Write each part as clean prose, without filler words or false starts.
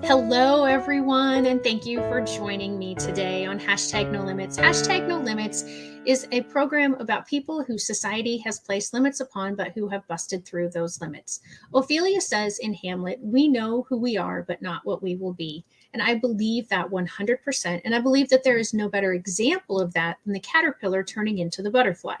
Hello, everyone, and thank you for joining me today on Hashtag No Limits. Hashtag No Limits is a program about people who society has placed limits upon, but who have busted through those limits. Ophelia says in Hamlet, "We know who we are, but not what we will be." And I believe that 100%. And I believe that there is no better example of that than the caterpillar turning into the butterfly.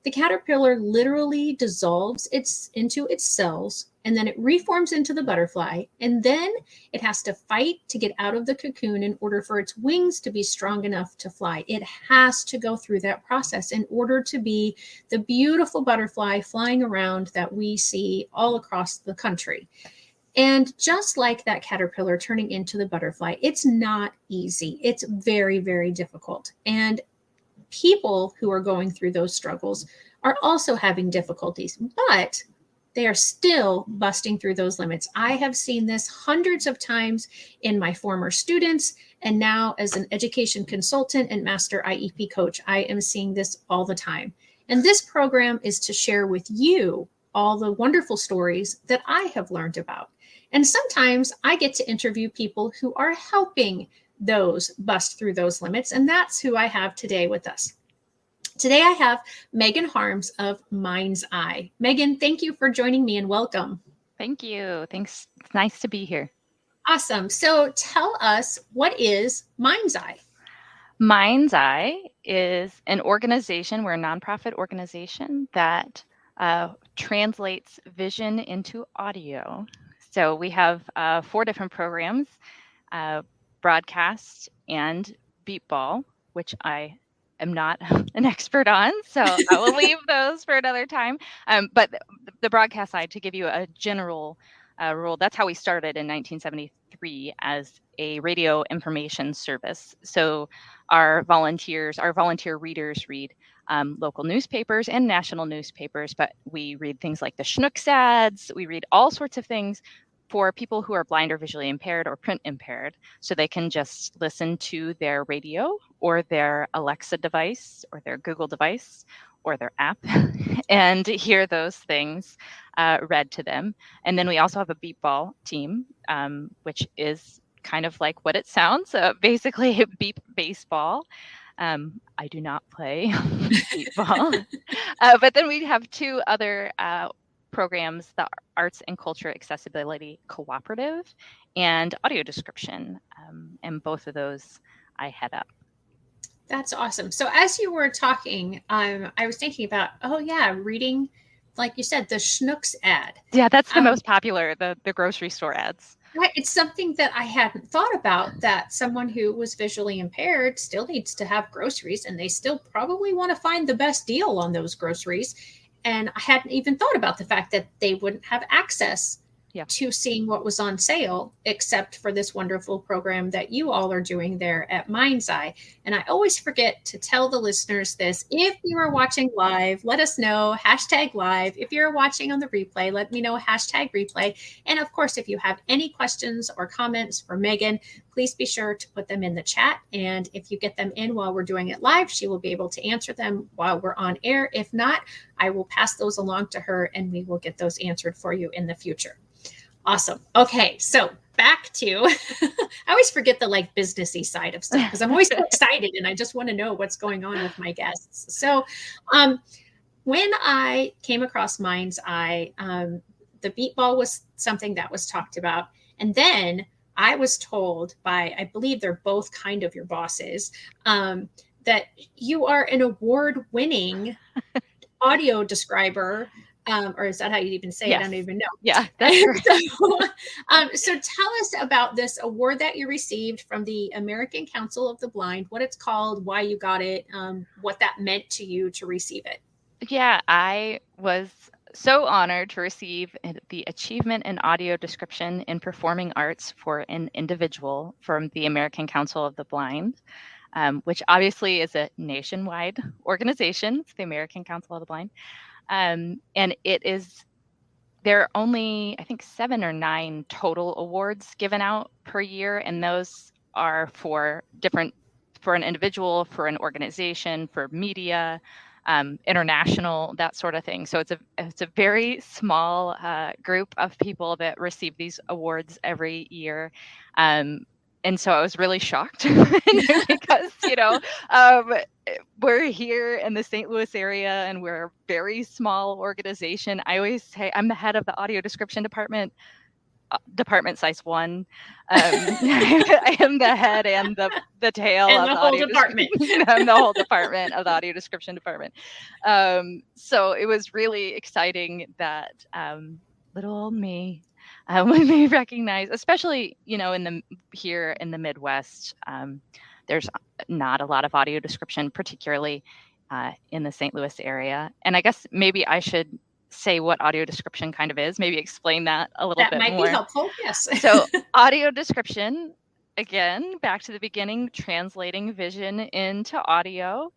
The caterpillar literally dissolves into its cells, and then it reforms into the butterfly, and then it has to fight to get out of the cocoon in order for its wings to be strong enough to fly. It has to go through that process in order to be the beautiful butterfly flying around that we see all across the country. And just like that caterpillar turning into the butterfly, it's not easy. It's very, very difficult. And people who are going through those struggles are also having difficulties, but they are still busting through those limits. I have seen this hundreds of times in my former students, and now as an education consultant and master IEP coach, I am seeing this all the time. And this program is to share with you all the wonderful stories that I have learned about. And sometimes I get to interview people who are helping those bust through those limits. And that's who I have today with us. Today I have Magan Harms of Mind's Eye. Magan, thank you for joining me and welcome. Thank you. Thanks. It's nice to be here. Awesome. So tell us, what is Mind's Eye? Mind's Eye is an organization, we're a nonprofit organization that translates vision into audio. So we have 4 different programs, broadcast and beatball, which I am not an expert on, so I will leave those for another time. But the broadcast side, to give you a general rule, that's how we started in 1973 as a radio information service. So our volunteer readers read local newspapers and national newspapers, but we read things like the Schnucks ads. We read all sorts of things for people who are blind or visually impaired or print impaired, so they can just listen to their radio or their Alexa device or their Google device or their app and hear those things read to them. And then we also have a beepball team, which is kind of like what it sounds, basically beep baseball. I do not play beepball. But then we have 2 other programs, the Arts and Culture Accessibility Cooperative and Audio Description. And both of those I head up. That's awesome. So as you were talking, I was thinking about, reading, like you said, the Schnucks ad. Yeah, that's the most popular, the grocery store ads. Right. It's something that I hadn't thought about, that someone who was visually impaired still needs to have groceries, and they still probably want to find the best deal on those groceries. And I hadn't even thought about the fact that they wouldn't have access to seeing what was on sale, except for this wonderful program that you all are doing there at Mind's Eye. And I always forget to tell the listeners this. If you are watching live, let us know, #live. If you're watching on the replay, let me know, #replay. And of course, if you have any questions or comments for Magan, please be sure to put them in the chat. And if you get them in while we're doing it live, she will be able to answer them while we're on air. If not, I will pass those along to her and we will get those answered for you in the future. Awesome. Okay, so back to, I always forget the businessy side of stuff because I'm always so excited and I just want to know what's going on with my guests. So when I came across Mind's Eye, the beatball was something that was talked about. And then I was told by, I believe they're both kind of your bosses, that you are an award-winning audio describer. Or is that how you even say it? I don't even know. Yeah, that's right. So tell us about this award that you received from the American Council of the Blind, what it's called, why you got it, what that meant to you to receive it. Yeah, I was so honored to receive the Achievement in Audio Description in Performing Arts for an individual from the American Council of the Blind, which obviously is a nationwide organization. It's the American Council of the Blind. And there are only, I think, 7 or 9 total awards given out per year. And those are for an individual, for an organization, for media, international, that sort of thing. So it's a very small group of people that receive these awards every year. And so I was really shocked because, we're here in the St. Louis area and we're a very small organization. I always say I'm the head of the audio description department size 1. I am the head and the tail and of the the whole audio department. I'm the whole department of the audio description department. So it was really exciting that little old me would be recognized, especially here in the Midwest. There's not a lot of audio description, particularly in the St. Louis area. And I guess maybe I should say what audio description kind of is, maybe explain that a little bit more. That might be helpful, yes. So audio description, again, back to the beginning, translating vision into audio.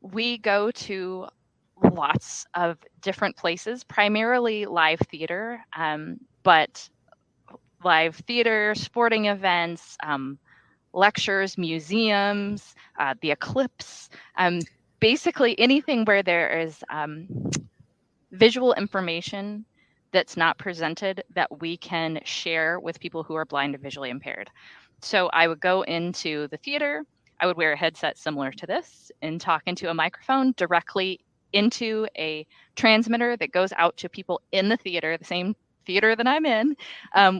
We go to lots of different places, primarily live theater, but live theater, sporting events, lectures, museums, the eclipse, basically anything where there is visual information that's not presented that we can share with people who are blind or visually impaired. So I would go into the theater, I would wear a headset similar to this and talk into a microphone directly into a transmitter that goes out to people in the theater, the same theater that I'm in,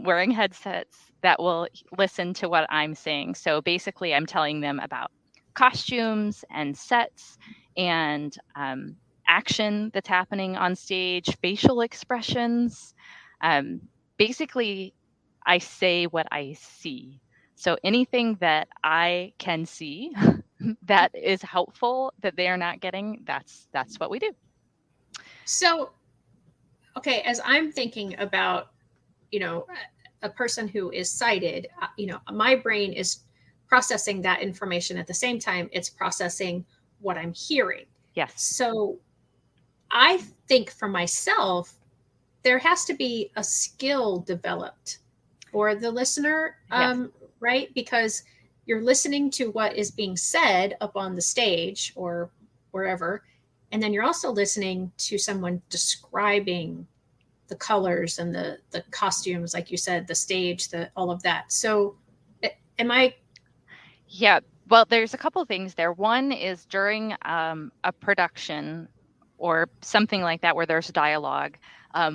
wearing headsets that will listen to what I'm saying. So basically I'm telling them about costumes and sets and action that's happening on stage, facial expressions. Basically, I say what I see. So anything that I can see that is helpful that they are not getting, that's what we do. So, okay, as I'm thinking about, a person who is sighted, my brain is processing that information at the same time it's processing what I'm hearing. Yes. So I think for myself, there has to be a skill developed for the listener, Yes. right? Because you're listening to what is being said up on the stage or wherever, and then you're also listening to someone describing the colors and the costumes, like you said, the stage, all of that. So am I? Yeah. Well, there's a couple of things there. One is during a production or something like that where there's dialogue.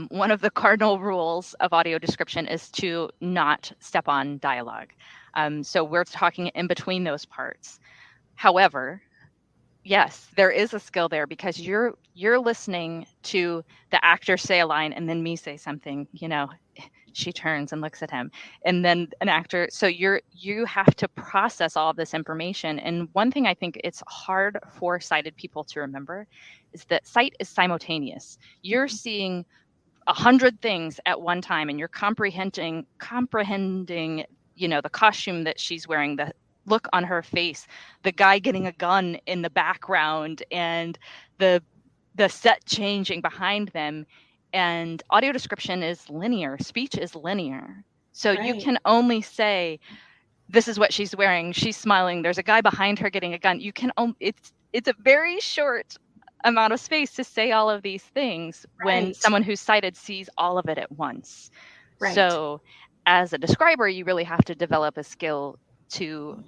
One of the cardinal rules of audio description is to not step on dialogue. So we're talking in between those parts. However, yes, there is a skill there because you're listening to the actor say a line and then me say something, she turns and looks at him and then an actor. So you have to process all of this information. And one thing I think it's hard for sighted people to remember is that sight is simultaneous. You're seeing 100 things at one time and you're comprehending, the costume that she's wearing, the look on her face, the guy getting a gun in the background and the set changing behind them. And audio description is linear, speech is linear. So Right. You can only say, this is what she's wearing, she's smiling, there's a guy behind her getting a gun. You can it's a very short amount of space to say all of these things when Right. someone who's sighted sees all of it at once. Right. So as a describer, you really have to develop a skill to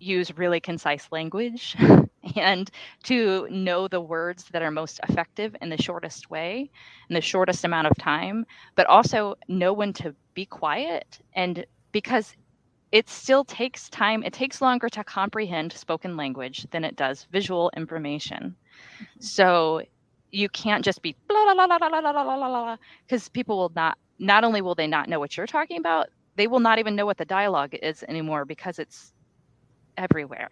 use really concise language and to know the words that are most effective in the shortest way, in the shortest amount of time, but also know when to be quiet. And because it still takes time, it takes longer to comprehend spoken language than it does visual information. So you can't just be blah, blah, blah, blah, blah, blah, blah, blah, because people will not only will they not know what you're talking about, they will not even know what the dialogue is anymore because it's everywhere.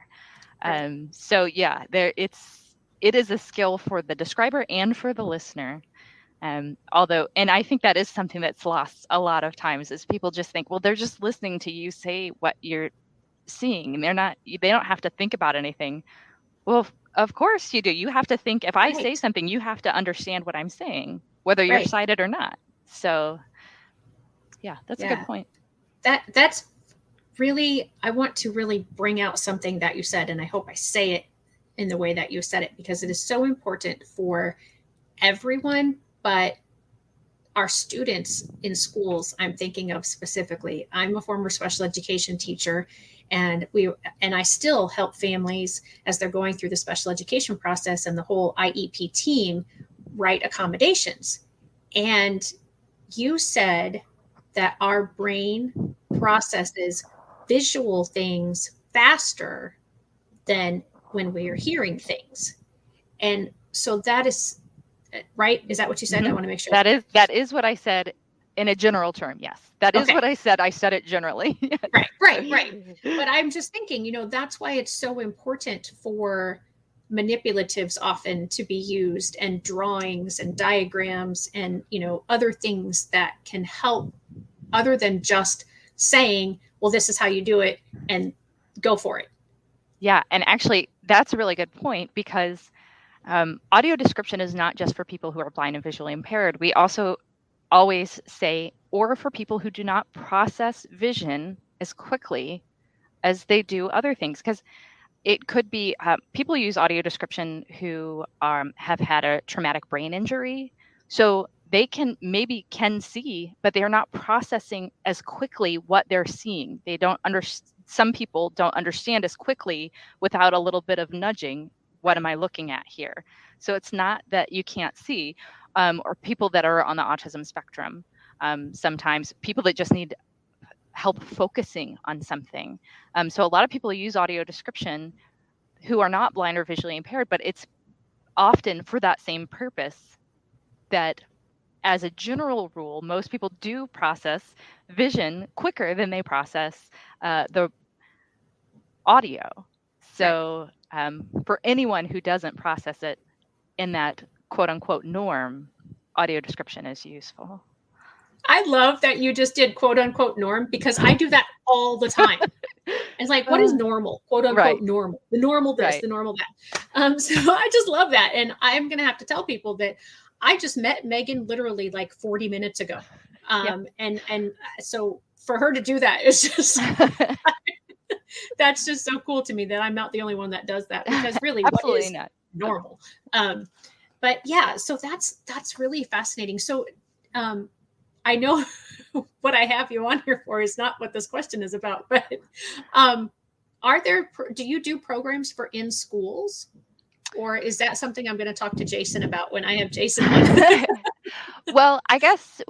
Right. So yeah, it is a skill for the describer and for the listener. Although, and I think that is something that's lost a lot of times is people just think, well, they're just listening to you say what you're seeing and they don't have to think about anything. Well, of course you do. You have to think, if I say something, you have to understand what I'm saying, whether you're sighted or not. So yeah, that's a good point. That's really, I want to really bring out something that you said, and I hope I say it in the way that you said it, because it is so important for everyone, but our students in schools, I'm thinking of specifically. I'm a former special education teacher, and I still help families as they're going through the special education process and the whole IEP team write accommodations. And you said that our brain processes visual things faster than when we are hearing things. And so that is right. Is that what you said? Mm-hmm. I want to make sure. That is what I said in a general term. Yes, that is what I said. I said it generally. Right. But I'm just thinking, that's why it's so important for manipulatives often to be used, and drawings and diagrams and, other things that can help, other than just saying, well, this is how you do it and go for it. Yeah. And actually, that's a really good point, because audio description is not just for people who are blind and visually impaired. We also always say, or for people who do not process vision as quickly as they do other things, because it could be people use audio description who have had a traumatic brain injury. So they can see, but they're not processing as quickly what they're seeing. They don't understand. Some people don't understand as quickly without a little bit of nudging. What am I looking at here? So it's not that you can't see, or people that are on the autism spectrum. Sometimes people that just need help focusing on something. So a lot of people use audio description who are not blind or visually impaired, but it's often for that same purpose. That as a general rule, most people do process vision quicker than they process the audio. So for anyone who doesn't process it in that quote unquote norm, audio description is useful. I love that you just did quote unquote norm, because I do that all the time. It's like, what is normal? Quote unquote normal. The normal this, the normal that. So I just love that. And I'm going to have to tell people that I just met Magan literally like 40 minutes ago. And so for her to do that is just, that's just so cool to me that I'm not the only one that does that, because really Absolutely what is not normal? But yeah, so that's really fascinating. So I know what I have you on here for is not what this question is about, but do you do programs for in schools, or is that something I'm going to talk to Jason about when I have Jason on? Well, I guess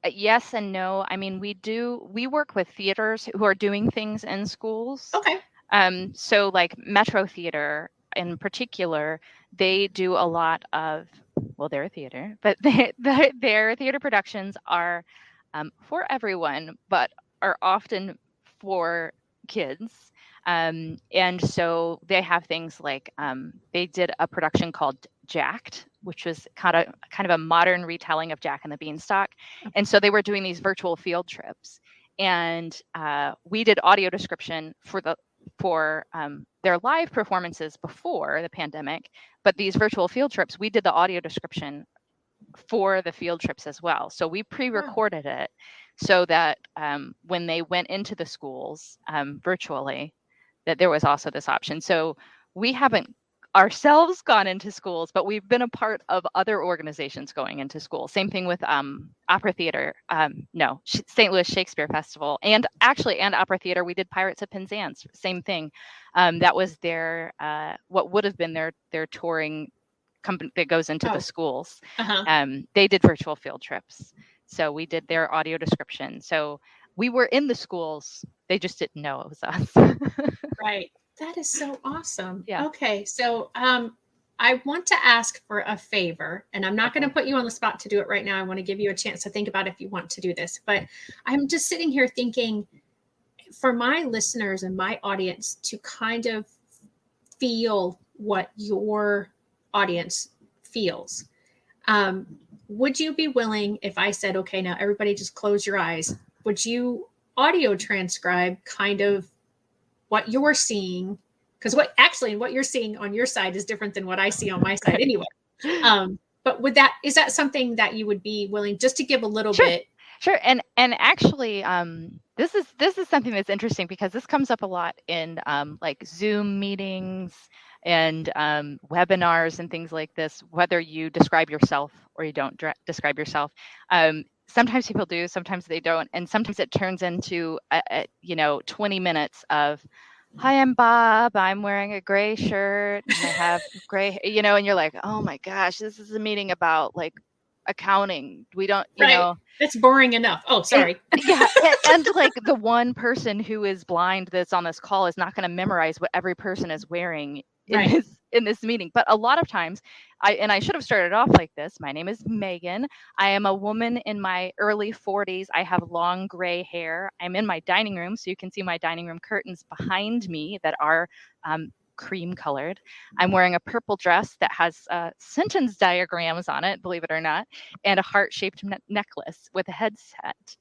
yes and no. I mean, we work with theaters who are doing things in schools. Okay. So like Metro Theater in particular, they do a lot of, well, they're a theater, but their theater productions are for everyone, but are often for kids. And so they have things like they did a production called Jacked, which was kind of a modern retelling of Jack and the Beanstalk. And so they were doing these virtual field trips, and we did audio description for their live performances before the pandemic, but these virtual field trips, we did the audio description for the field trips as well. So we pre-recorded it so that when they went into the schools virtually, that there was also this option. So we haven't ourselves gone into schools, but we've been a part of other organizations going into schools. Same thing with opera theater. St. Louis Shakespeare Festival, and opera theater. We did Pirates of Penzance. Same thing. That was their what would have been their touring company that goes into the schools. They did virtual field trips. So we did their audio description. So we were in the schools. They just didn't know it was us. Right. That is so awesome. Yeah. Okay. So I want to ask for a favor, and I'm not going to put you on the spot to do it right now. I want to give you a chance to think about if you want to do this, but I'm just sitting here thinking, for my listeners and my audience to kind of feel what your audience feels. Would you be willing, if I said, okay, now everybody just close your eyes, would you audio transcribe kind of what you're seeing? Because what you're seeing on your side is different than what I see on my side anyway. But is that something that you would be willing just to give a little bit? Sure. And actually, this is something that's interesting, because this comes up a lot in like Zoom meetings, and webinars and things like this, whether you describe yourself or you don't describe yourself. Sometimes people do, sometimes they don't. And sometimes it turns into, 20 minutes of, hi, I'm Bob. I'm wearing a gray shirt and I have gray, and you're like, oh my gosh, this is a meeting about like accounting. We don't, Right. That's boring enough. Oh, sorry. Yeah. And like the one person who is blind that's on this call is not going to memorize what every person is wearing in this meeting. But a lot of times I should have started off like this. My name is Megan. I am a woman in my early 40s. I have long gray hair. I'm in my dining room, so you can see my dining room curtains behind me that are cream colored. I'm wearing a purple dress that has sentence diagrams on it, believe it or not, and a heart-shaped necklace with a headset.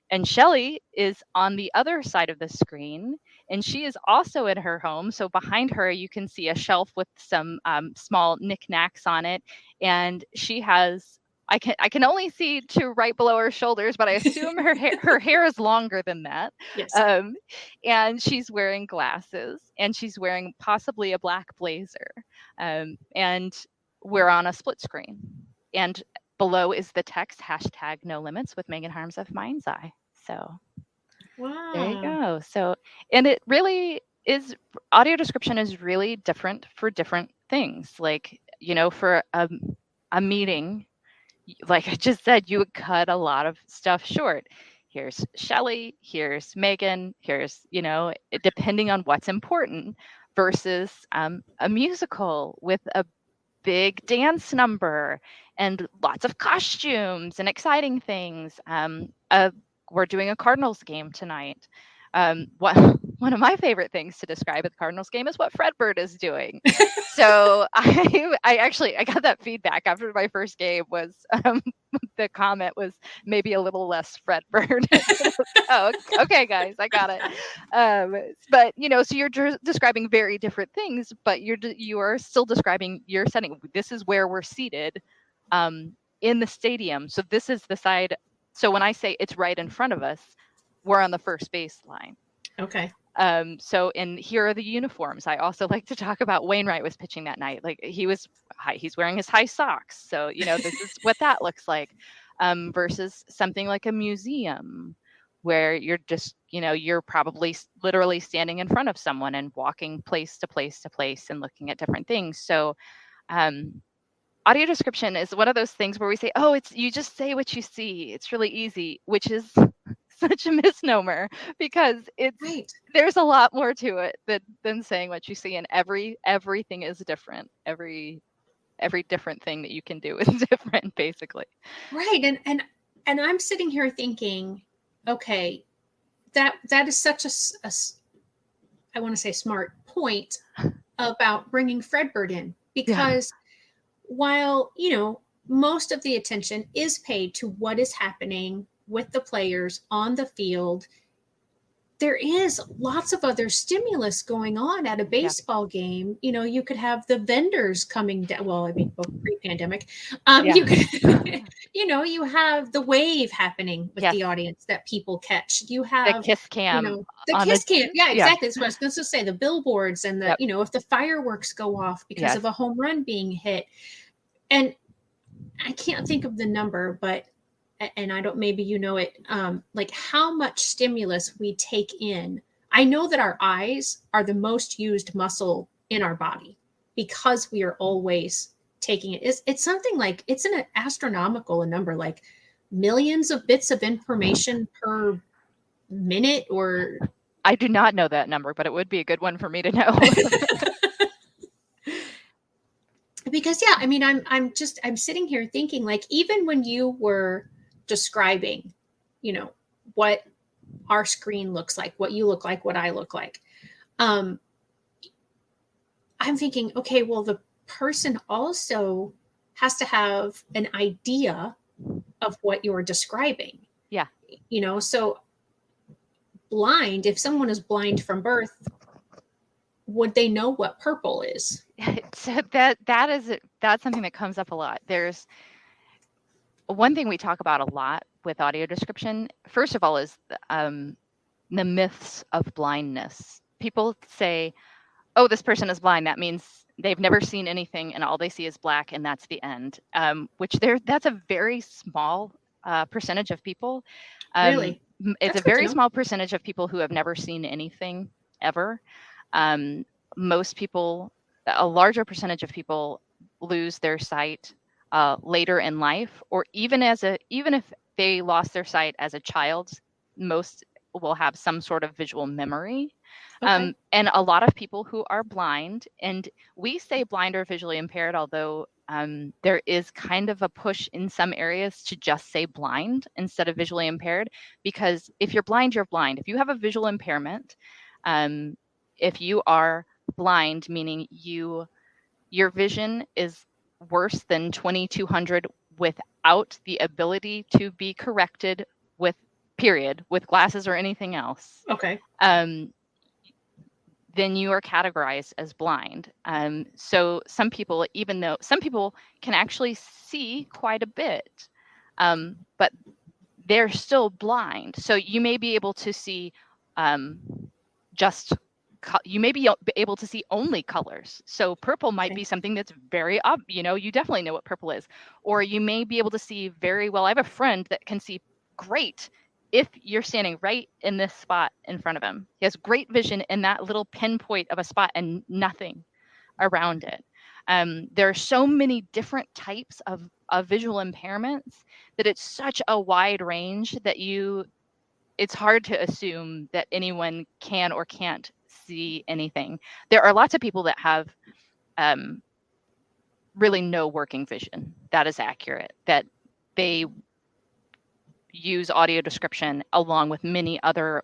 And Shelly is on the other side of the screen, and she is also in her home. So behind her, you can see a shelf with some small knickknacks on it, and she has. I can only see to right below her shoulders, but I assume her hair is longer than that. Yes. And she's wearing glasses, and she's wearing possibly a black blazer. And we're on a split screen, and below is the text #No Limits with Megan Harms of Mind's Eye. So wow. There you go. So, and it really is, audio description is really different for different things. Like, for a meeting, like I just said, you would cut a lot of stuff short. Here's Shelly, here's Megan, here's, depending on what's important, versus a musical with a big dance number and lots of costumes and exciting things. We're doing a Cardinals game tonight. One of my favorite things to describe at the Cardinals game is what Fredbird is doing. So I got that feedback after my first game. Was the comment was maybe a little less Fredbird. Oh, okay, guys, I got it. But so you're describing very different things, but you are still describing your setting. This is where we're seated in the stadium. So this is the side. So when I say it's right in front of us, we're on the first baseline. Okay. So here are the uniforms. I also like to talk about Wainwright was pitching that night. Like he's wearing his high socks. So, this is what that looks like, versus something like a museum where you're just, you're probably literally standing in front of someone and walking place to place to place and looking at different things. So, audio description is one of those things where we say, oh, you just say what you see. It's really easy, which is such a misnomer, because there's a lot more to it than saying what you see, and everything is different. Every different thing that you can do is different, basically. Right. And I'm sitting here thinking, okay, that is such a I want to say smart point about bringing Fredbird in, because while, most of the attention is paid to what is happening with the players on the field, there is lots of other stimulus going on at a baseball game. You could have the vendors coming down. Well, I mean, pre-pandemic, you could, you have the wave happening with the audience that people catch. You have the kiss cam, the kiss cam. Yeah, exactly. That's what I was going to say. The billboards and the, if the fireworks go off because of a home run being hit, and I can't think of the number, but and I don't, maybe it, like how much stimulus we take in. I know that our eyes are the most used muscle in our body because we are always taking it. It's something like, it's an astronomical number, like millions of bits of information per minute, or I do not know that number, but it would be a good one for me to know. Because I mean, I'm sitting here thinking, like, even when you were describing, what our screen looks like, what you look like, what I look like, I'm thinking, okay, well, the person also has to have an idea of what you're describing. Yeah. So blind, if someone is blind from birth, would they know what purple is? So that's something that comes up a lot. There's one thing we talk about a lot with audio description. First of all, is the myths of blindness. People say, oh, this person is blind, that means they've never seen anything and all they see is black and that's the end. That's a very small percentage of people. Really? It's That's a good to very know. small percentage of people who have never seen anything ever. Most people, a larger percentage of people lose their sight later in life, or even if they lost their sight as a child, most will have some sort of visual memory. Okay. And a lot of people who are blind, and we say blind or visually impaired, although there is kind of a push in some areas to just say blind instead of visually impaired, because if you're blind, you're blind. If you have a visual impairment, if you are blind, meaning your vision is worse than 2200 without the ability to be corrected with glasses or anything else, Okay. then you are categorized as blind. So some people, even though some people can actually see quite a bit, but they're still blind. So you may be able to see just you may be able to see only colors. So purple might be something that's very you definitely know what purple is. Or you may be able to see very well. I have a friend that can see great if you're standing right in this spot in front of him. He has great vision in that little pinpoint of a spot and nothing around it. There are so many different types of visual impairments that it's such a wide range that it's hard to assume that anyone can or can't see anything. There are lots of people that have really no working vision. That is accurate. That they use audio description along with many other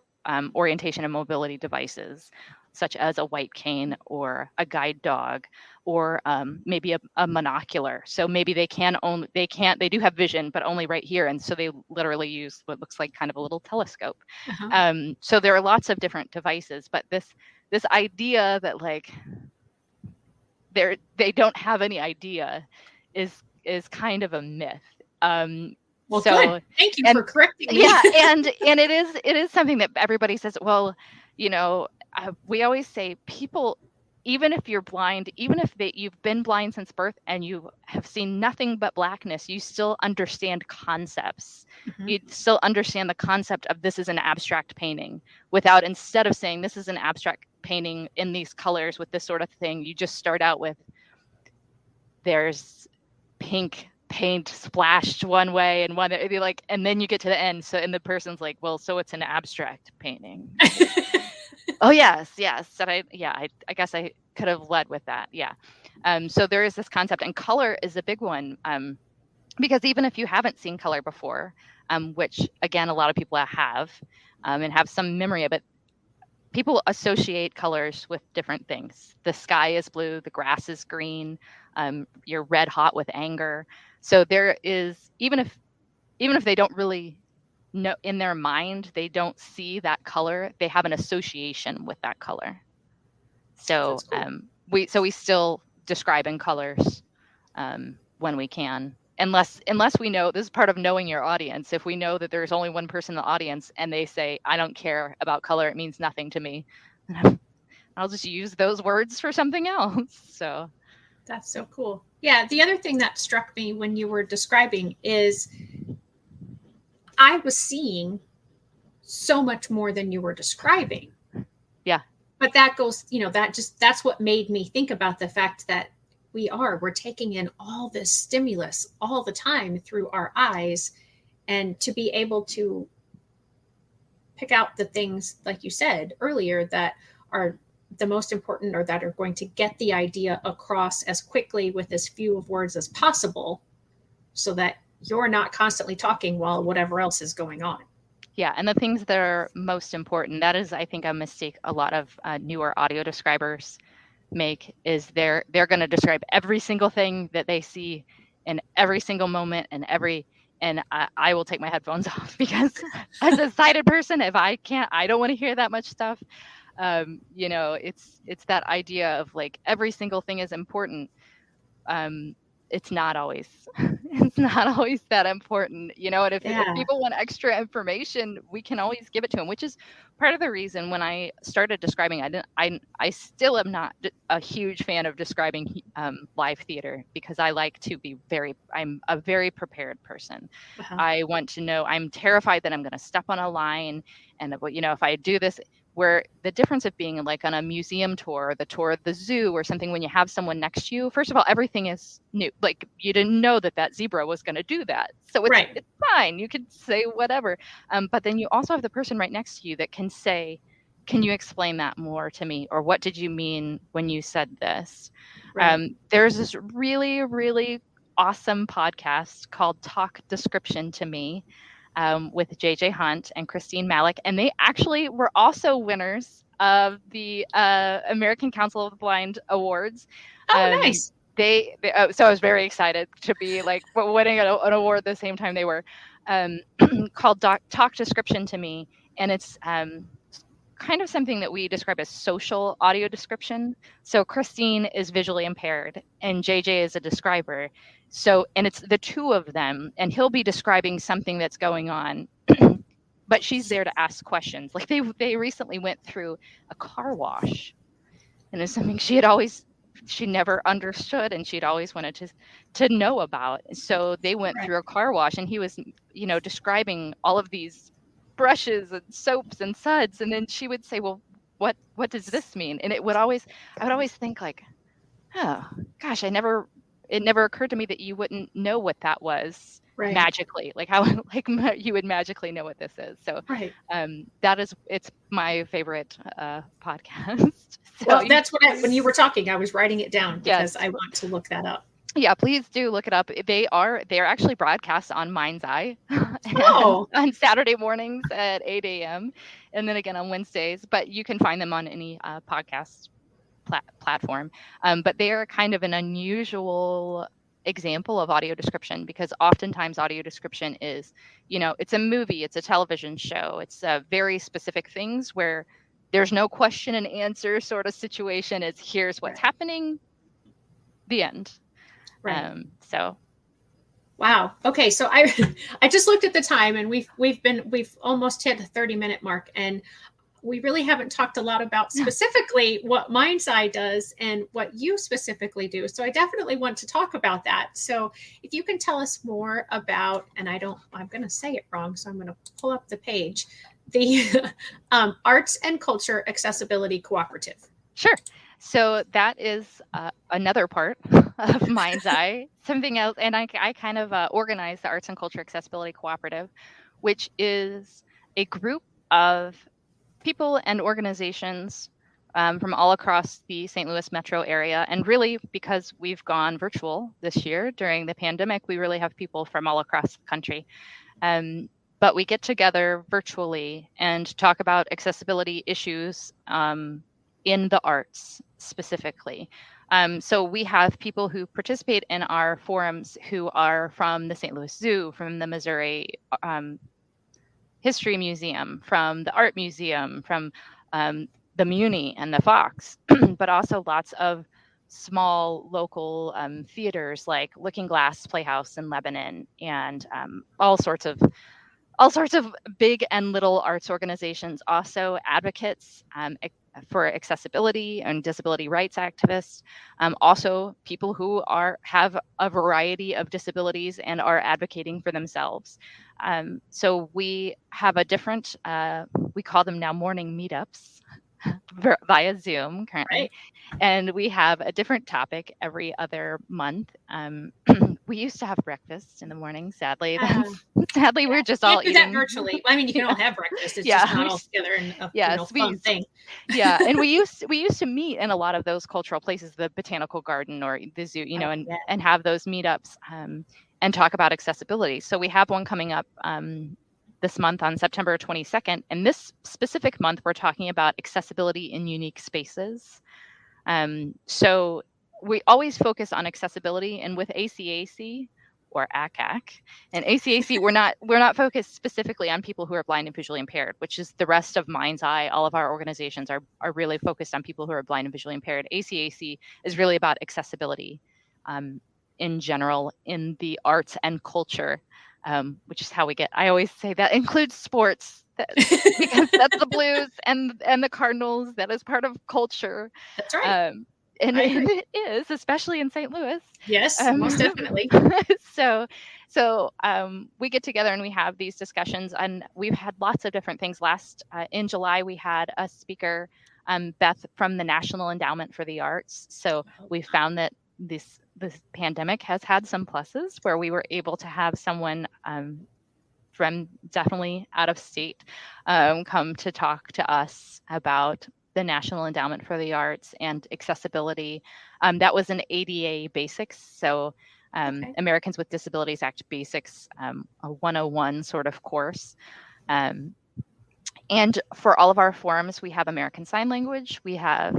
orientation and mobility devices, such as a white cane or a guide dog, or maybe a monocular. So maybe they do have vision, but only right here. And so they literally use what looks like kind of a little telescope. So there are lots of different devices, but this idea that like they don't have any idea is kind of a myth. Well, good. Thank you for correcting me. Yeah, and it is something that everybody says. Well, we always say people, even if you're blind, even if you've been blind since birth and you have seen nothing but blackness, you still understand concepts. Mm-hmm. You still understand the concept of this is an abstract painting. Instead of saying this is an abstract painting in these colors with this sort of thing, you just start out with there's pink paint splashed one way and and then you get to the end. So, and the person's like, well, so it's an abstract painting. Oh yes. So I guess I could have led with that. Yeah. So there is this concept, and color is a big one. Because even if you haven't seen color before, which again, a lot of people have, and have some memory of it, people associate colors with different things. The sky is blue, the grass is green, you're red hot with anger. So there is, even if they don't really know in their mind, they don't see that color, they have an association with that color. So cool. We still describe in colors when we can. Unless we know, this is part of knowing your audience. If we know that there's only one person in the audience and they say, I don't care about color, it means nothing to me, I'll just use those words for something else. So that's so cool. Yeah. The other thing that struck me when you were describing is I was seeing so much more than you were describing. Yeah. But that goes, that's what made me think about the fact that we're taking in all this stimulus all the time through our eyes, and to be able to pick out the things, like you said earlier, that are the most important, or that are going to get the idea across as quickly with as few of words as possible, so that you're not constantly talking while whatever else is going on. Yeah, and the things that are most important, that is, I think, a mistake a lot of newer audio describers make, is they're going to describe every single thing that they see in every single moment, and I will take my headphones off, because as a sighted person, if I don't want to hear that much stuff. It's that idea of like every single thing is important. it's not always it's not always that important, and if Yeah. people want extra information, we can always give it to them, which is part of the reason when I started describing, I still am not a huge fan of describing live theater, because I like to be I'm a very prepared person. Uh-huh. I want to know, I'm terrified that I'm going to step on a line, and if I do this, where the difference of being like on a museum tour or the tour of the zoo or something, when you have someone next to you, first of all, everything is new. Like, you didn't know that zebra was going to do that. So it's fine. You can say whatever. But then you also have the person right next to you that can say, can you explain that more to me? Or what did you mean when you said this? Right. There's this really, really awesome podcast called Talk Description to Me, with JJ Hunt and Christine Malik. And they actually were also winners of the American Council of the Blind Awards. Oh, nice. So I was very excited to be like winning an award the same time they were, called Talk Description to Me. And it's kind of something that we describe as social audio description. So Christine is visually impaired and JJ is a describer. And it's the two of them, and he'll be describing something that's going on, but she's there to ask questions. Like they recently went through a car wash, and it's something she never understood, and she'd always wanted to know about. So they went through a car wash, and he was, describing all of these brushes and soaps and suds, and then she would say, well, what does this mean? And I would always think like, oh gosh, it never occurred to me that you wouldn't know what that was magically, like how like you would magically know what this is. So it's my favorite podcast. So well, that's when you were talking, I was writing it down because I want to look that up. Yeah, please do look it up. They're actually broadcast on Mind's Eye on Saturday mornings at 8 a.m. and then again on Wednesdays, but you can find them on any podcast platform. But they are kind of an unusual example of audio description, because oftentimes audio description is, it's a movie, it's a television show, it's very specific things where there's no question and answer sort of situation. It's here's what's happening, the end. So wow. Okay, so I just looked at the time, and we've almost hit the 30-minute mark, and we really haven't talked a lot about specifically what Mind's Eye does and what you specifically do. So I definitely want to talk about that. So if you can tell us more about, and I'm going to say it wrong, so I'm going to pull up the page, the Arts and Culture Accessibility Cooperative. Sure. So that is another part of Mind's Eye. Something else, and I kind of organize the Arts and Culture Accessibility Cooperative, which is a group of people and organizations from all across the St. Louis metro area. And really, because we've gone virtual this year during the pandemic, we really have people from all across the country. But we get together virtually and talk about accessibility issues in the arts specifically. So we have people who participate in our forums who are from the St. Louis Zoo, from the Missouri History Museum, from the Art Museum, from the Muni and the Fox, but also lots of small local theaters like Looking Glass Playhouse in Lebanon, and all sorts of big and little arts organizations, also advocates for accessibility and disability rights activists, also people who have a variety of disabilities and are advocating for themselves. So we have a different, we call them now morning meetups via Zoom currently. And we have a different topic every other month. We used to have breakfast in the morning. Sadly, we're just all eating that virtually. I mean, you can all have breakfast. It's just not all together in a fun thing. And we used to meet in a lot of those cultural places, the botanical garden or the zoo, and have those meetups and talk about accessibility. So we have one coming up this month on September 22nd. And this specific month, we're talking about accessibility in unique spaces. So we always focus on accessibility, and with ACAC or ACAC and ACAC, we're not focused specifically on people who are blind and visually impaired, which is the rest of Mind's Eye. All of our organizations are really focused on people who are blind and visually impaired. ACAC is really about accessibility in general in the arts and culture, which is how we get. I always say that includes sports because that's the Blues and the Cardinals. That is part of culture. That's right. And it is, especially in St. Louis. Yes, most definitely. So we get together and we have these discussions, and we've had lots of different things. In July, we had a speaker, Beth, from the National Endowment for the Arts. So we found that this pandemic has had some pluses where we were able to have someone from definitely out of state come to talk to us about the National Endowment for the Arts and accessibility. That was an ADA basics, so Americans with Disabilities Act basics, a 101 sort of course. And for all of our forums, we have American Sign Language, we have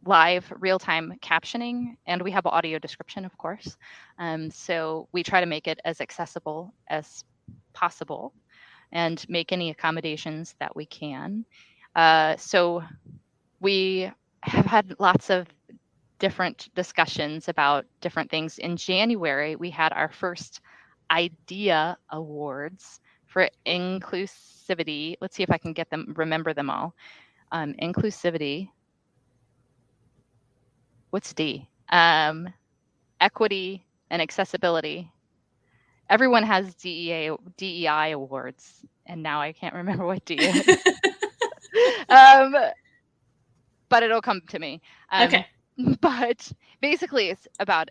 live real-time captioning, and we have audio description, of course. So we try to make it as accessible as possible and make any accommodations that we can. So we have had lots of different discussions about different things. In January, we had our first IDEA Awards for inclusivity. Let's see if I can remember them all. Inclusivity. What's D? Equity and accessibility. Everyone has DEI awards, and now I can't remember what D is. But it'll come to me. Okay. But basically, it's about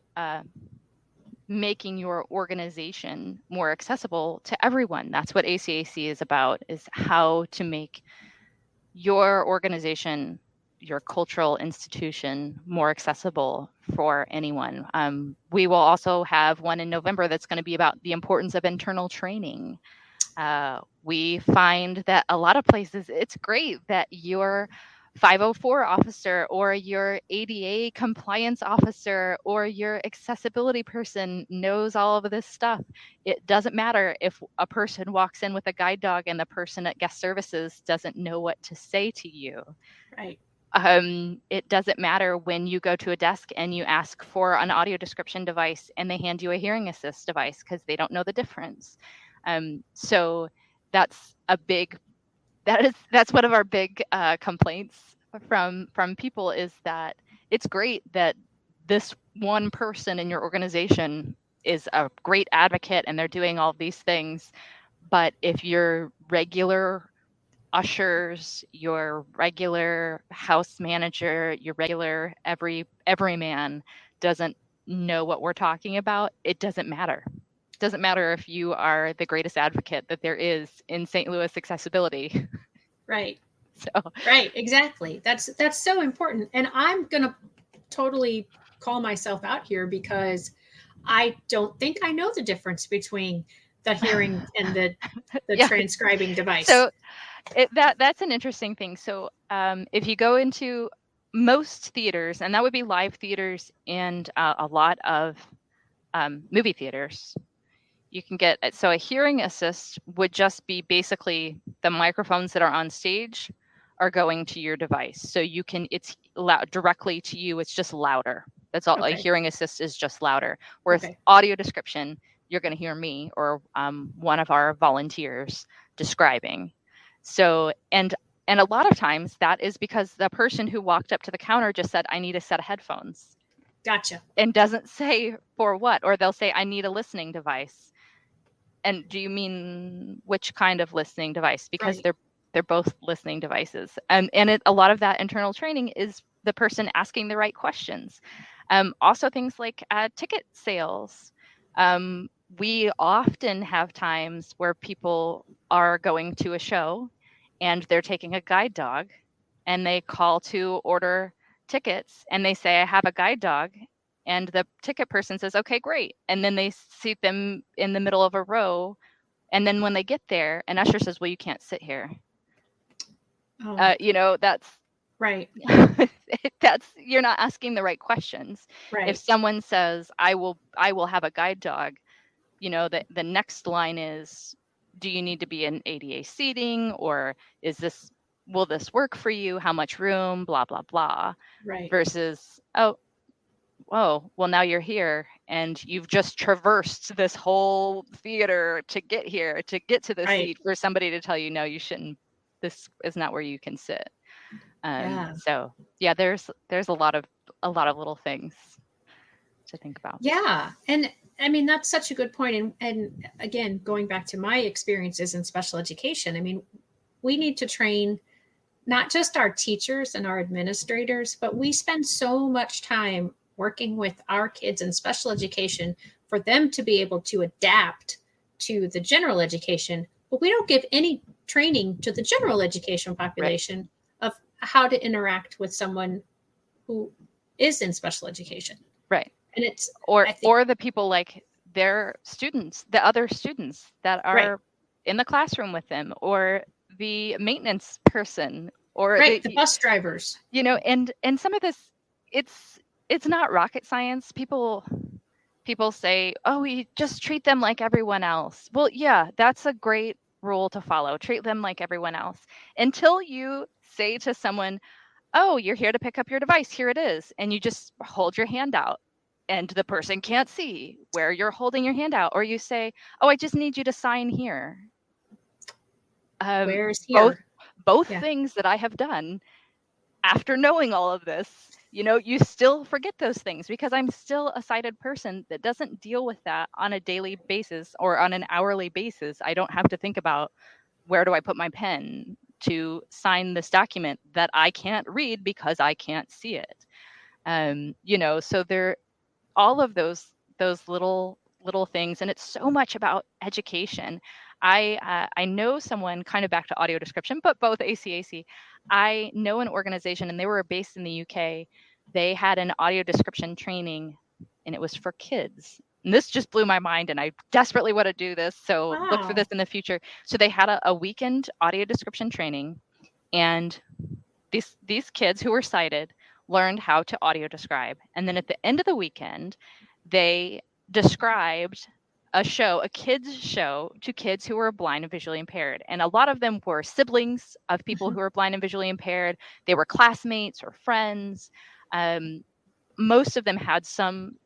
making your organization more accessible to everyone. That's what ACAC is about, is how to make your organization, your cultural institution, more accessible for anyone. We will also have one in November that's going to be about the importance of internal training. We find that a lot of places, it's great that your 504 officer or your ADA compliance officer or your accessibility person knows all of this stuff. It doesn't matter if a person walks in with a guide dog and the person at guest services doesn't know what to say to you. Right. It doesn't matter when you go to a desk and you ask for an audio description device and they hand you a hearing assist device because they don't know the difference. So that's one of our big complaints from people, is that it's great that this one person in your organization is a great advocate and they're doing all these things, but if your regular ushers, your regular house manager, your regular everyman doesn't know what we're talking about, it doesn't matter. It doesn't matter if you are the greatest advocate that there is in St. Louis accessibility. Right. So right, exactly. That's so important. And I'm gonna totally call myself out here because I don't think I know the difference between the hearing and the Yeah. transcribing device. So that's an interesting thing. So if you go into most theaters, and that would be live theaters and a lot of movie theaters, you can get, so a hearing assist would just be basically the microphones that are on stage are going to your device. So you can, it's loud directly to you. It's just louder. That's all. Okay. A hearing assist is just louder. Whereas Okay. audio description, you're going to hear me or one of our volunteers describing. So, and a lot of times that is because the person who walked up to the counter just said, I need a set of headphones. Gotcha. And doesn't say for what, or they'll say, I need a listening device. And do you mean which kind of listening device? Because Right. they're both listening devices. And a lot of that internal training is the person asking the right questions. Also things like ticket sales. We often have times where people are going to a show and they're taking a guide dog and they call to order tickets and they say, I have a guide dog. And the ticket person says, okay, great. And then they seat them in the middle of a row. And then when they get there, an usher says, well, you can't sit here. Oh. That's right. You're not asking the right questions. Right. If someone says, I will have a guide dog, the next line is, do you need to be in ADA seating, or will this work for you? How much room? Blah, blah, blah. Right. Versus, oh, whoa, well, now you're here and you've just traversed this whole theater to get here, to get to the Right. seat for somebody to tell you, no, you shouldn't, this is not where you can sit. Yeah. So yeah, there's a lot of little things to think about. Yeah. And I mean, that's such a good point. And again, going back to my experiences in special education, I mean, we need to train not just our teachers and our administrators, but we spend so much time working with our kids in special education for them to be able to adapt to the general education. But we don't give any training to the general education Right. population of how to interact with someone who is in special education. Right. And it's, Or I think, the people like their students, the other students that right, are in the classroom with them, or the maintenance person, or right, the bus drivers. and some of this, it's not rocket science. People say, oh, we just treat them like everyone else. Well, yeah, that's a great rule to follow. Treat them like everyone else until you say to someone, oh, you're here to pick up your device, here it is, and you just hold your hand out and the person can't see where you're holding your hand out, or you say, oh, I just need you to sign here. Where's both here? Yeah. things that I have done after knowing all of this, you still forget those things, because I'm still a sighted person that doesn't deal with that on a daily basis or on an hourly basis. I don't have to think about, where do I put my pen to sign this document that I can't read because I can't see it. So there, all of those little things, and it's so much about education. I know someone, kind of back to audio description, but both ACAC. I know an organization, and they were based in the UK. They had an audio description training, and it was for kids. And this just blew my mind, and I desperately want to do this. So look for Wow. this in the future. So they had a weekend audio description training, and these kids who were sighted learned how to audio describe. And then at the end of the weekend, they described a kids show, to kids who were blind and visually impaired. And a lot of them were siblings of people who were blind and visually impaired. They were classmates or friends. Most of them had some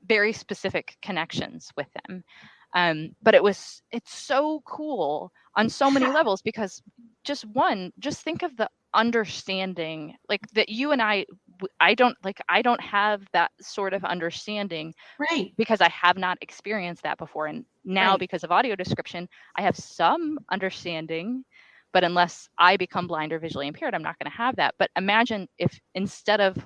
very specific connections with them. But it's so cool on so many levels, because just think of the understanding, like that you and I don't have that sort of understanding, Right. because I have not experienced that before. And now, Right. because of audio description, I have some understanding, but unless I become blind or visually impaired, I'm not going to have that. But imagine if, instead of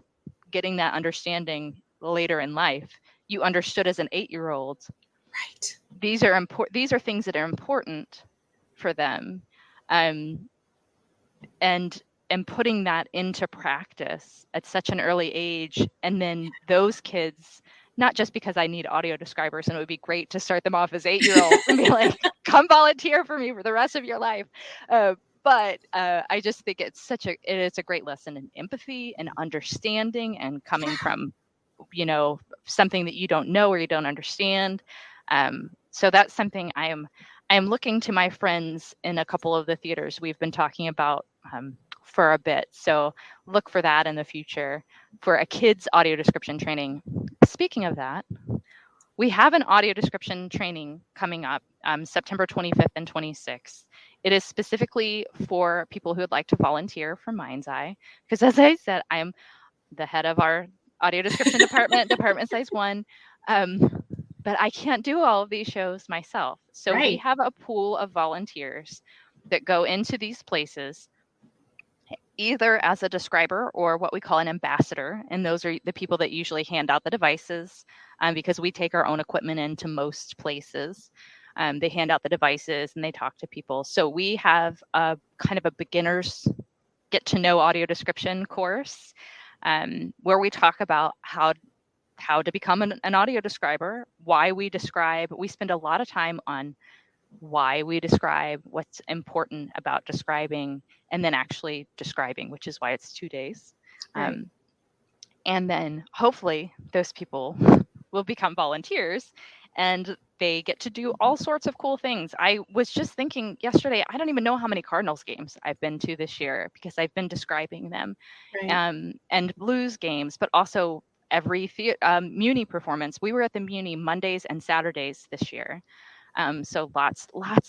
getting that understanding later in life, you understood as an 8-year-old, Right. these are things that are important for them. And putting that into practice at such an early age. And then those kids, not just because I need audio describers and it would be great to start them off as 8-year-olds and be like, come volunteer for me for the rest of your life. But I just think it is a great lesson in empathy and understanding, and coming from, something that you don't know or you don't understand. So that's something I am looking to my friends in a couple of the theaters we've been talking about for a bit. So look for that in the future for a kids audio description training. Speaking of that, we have an audio description training coming up September 25th and 26th. It is specifically for people who would like to volunteer for Mind's Eye, because as I said, I'm the head of our audio description department, department size 1. But I can't do all of these shows myself. So we Right. have a pool of volunteers that go into these places, either as a describer or what we call an ambassador. And those are the people that usually hand out the devices, because we take our own equipment into most places. They hand out the devices and they talk to people. So we have a kind of a beginner's get to know audio description course, where we talk about how to become an audio describer, why we describe. We spend a lot of time on why we describe, what's important about describing, and then actually describing, which is why it's 2 days. Right. And then hopefully those people will become volunteers and they get to do all sorts of cool things. I was just thinking yesterday, I don't even know how many Cardinals games I've been to this year, because I've been describing them, Right. and Blues games, but also every Muni performance. We were at the Muni Mondays and Saturdays this year. So lots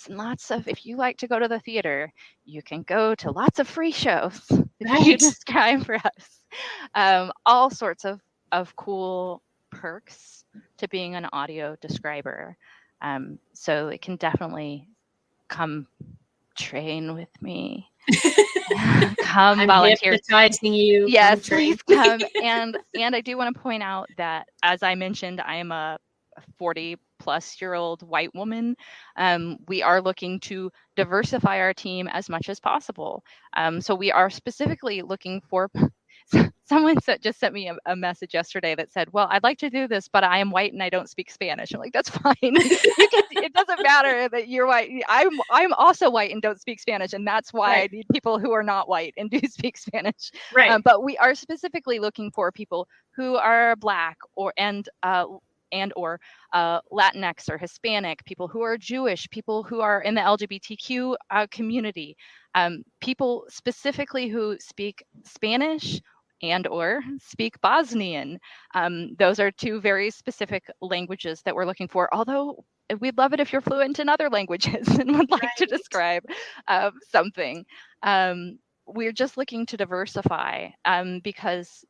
and lots of, if you like to go to the theater, you can go to lots of free shows that you Right. describe for us. All sorts of cool perks to being an audio describer. So it can definitely come train with me. Come I'm volunteer. hypnotizing you. Yes, Come train. please come. And I do want to point out that, as I mentioned, I am a 40-plus-year-old white woman. We are looking to diversify our team as much as possible. So we are specifically looking for someone just sent me a message yesterday that said, well, I'd like to do this, but I am white and I don't speak Spanish. I'm like, that's fine. It doesn't matter that you're white. I'm also white and don't speak Spanish. And that's why Right. I need people who are not white and do speak Spanish. Right. But we are specifically looking for people who are Black or Latinx or Hispanic, people who are Jewish, people who are in the LGBTQ community, people specifically who speak Spanish and or speak Bosnian. Those are two very specific languages that we're looking for, although we'd love it if you're fluent in other languages and would like to describe something. We're just looking to diversify because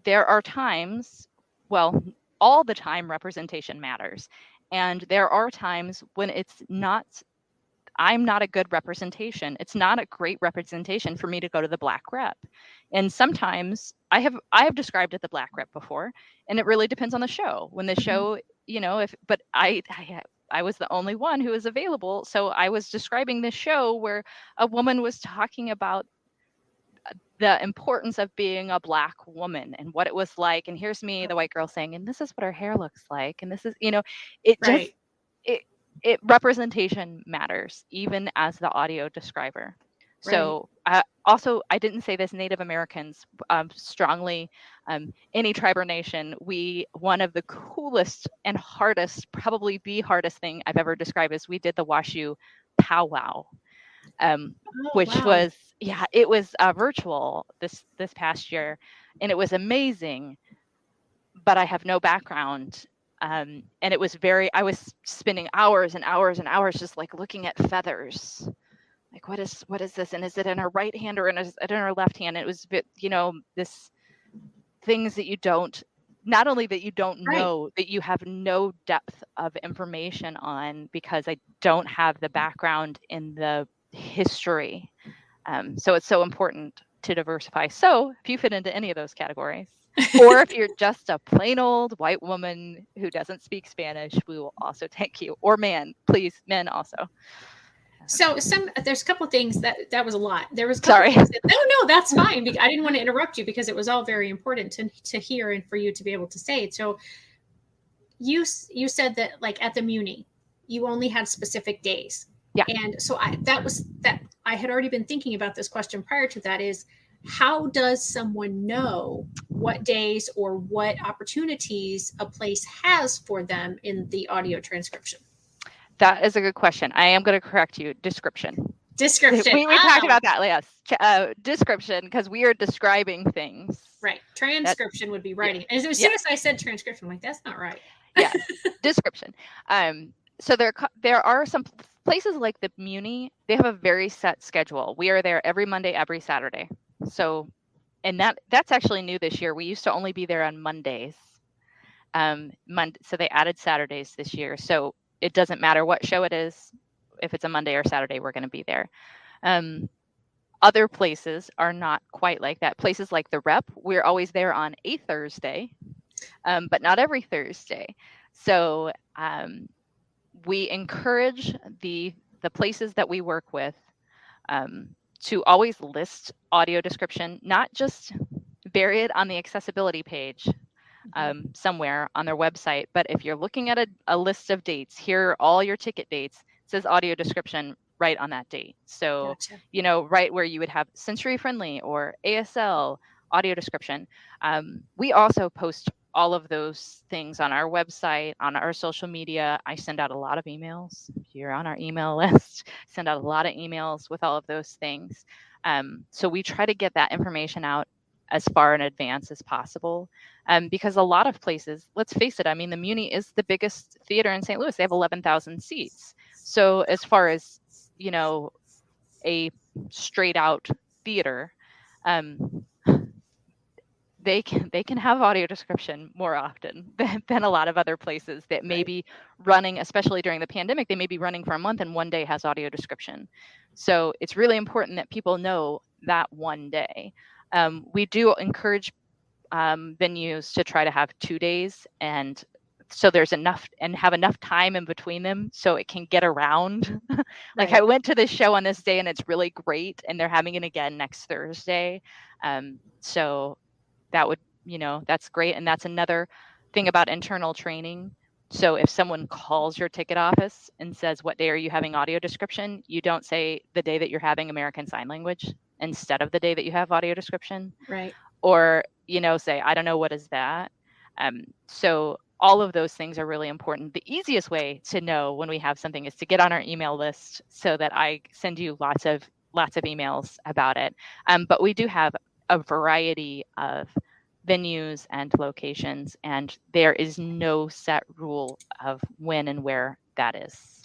there are times, well, all the time representation matters. And there are times when I'm not a good representation. It's not a great representation for me to go to the Black rep. And sometimes I have described it the Black rep before, and it really depends on the show. When the show, but I was the only one who was available. So I was describing this show where a woman was talking about the importance of being a Black woman and what it was like. And here's me, the white girl, saying, and this is what her hair looks like. And this is, it just, it representation matters, even as the audio describer. So also, I didn't say this, Native Americans strongly, any tribe or nation, one of the coolest and hardest, probably the hardest thing I've ever described is we did the Washoe powwow. Which was, it was virtual this past year, and it was amazing, but I have no background. And it was I was spending hours and hours and hours just like looking at feathers. Like, what is this? And is it in her right hand or is it in her left hand? And it was, this things that you don't, not only that you don't know, that you have no depth of information on, because I don't have the background in the history. So it's so important to diversify. So if you fit into any of those categories, or if you're just a plain old white woman who doesn't speak Spanish, we will also take you. Or men also. So there's a couple of things that was a lot. There was a couple things no, that's fine. I didn't want to interrupt you because it was all very important to hear and for you to be able to say it. So you said that, like, at the Muni, you only had specific days. Yeah. And so I had already been thinking about this question prior to that, is how does someone know what days or what opportunities a place has for them in the audio transcription? That is a good question. I am going to correct you. Description. We talked about that. Yes. Description, because we are describing things. Right. Transcription would be writing. And as soon as I said transcription, I'm like, that's not right. Yeah. Description. So there are some places like the Muni, they have a very set schedule. We are there every Monday, every Saturday. So, and that's actually new this year. We used to only be there on Mondays. So they added Saturdays this year. So it doesn't matter what show it is. If it's a Monday or Saturday, we're going to be there. Other places are not quite like that. Places like the Rep, we're always there on a Thursday, but not every Thursday. So we encourage the places that we work with to always list audio description, not just bury it on the accessibility page somewhere on their website, but if you're looking at a list of dates, here are all your ticket dates, it says audio description right on that date. So, right where you would have sensory friendly or ASL audio description. We also post all of those things on our website, on our social media. I send out a lot of emails. If you're on our email list, send out a lot of emails with all of those things. So we try to get that information out as far in advance as possible. because a lot of places, let's face it, I mean, the Muni is the biggest theater in St. Louis. They have 11,000 seats. So as far as, you know, a straight out theater, they can have audio description more often than a lot of other places that may be running, especially during the pandemic, they may be running for a month and one day has audio description. So it's really important that people know that one day. We do encourage venues to try to have 2 days, and so there's enough and have enough time in between them so it can get around. Like I went to this show on this day and it's really great, and they're having it again next Thursday. So that would, you know, that's great. And that's another thing about internal training. So if someone calls your ticket office and says, what day are you having audio description? You don't say the day that you're having American Sign Language instead of the day that you have audio description. Right. Or, you know, say, I don't know, what is that? So all of those things are really important. The easiest way to know when we have something is to get on our email list so that I send you lots of emails about it. But we do have a variety of venues and locations, and there is no set rule of when and where that is.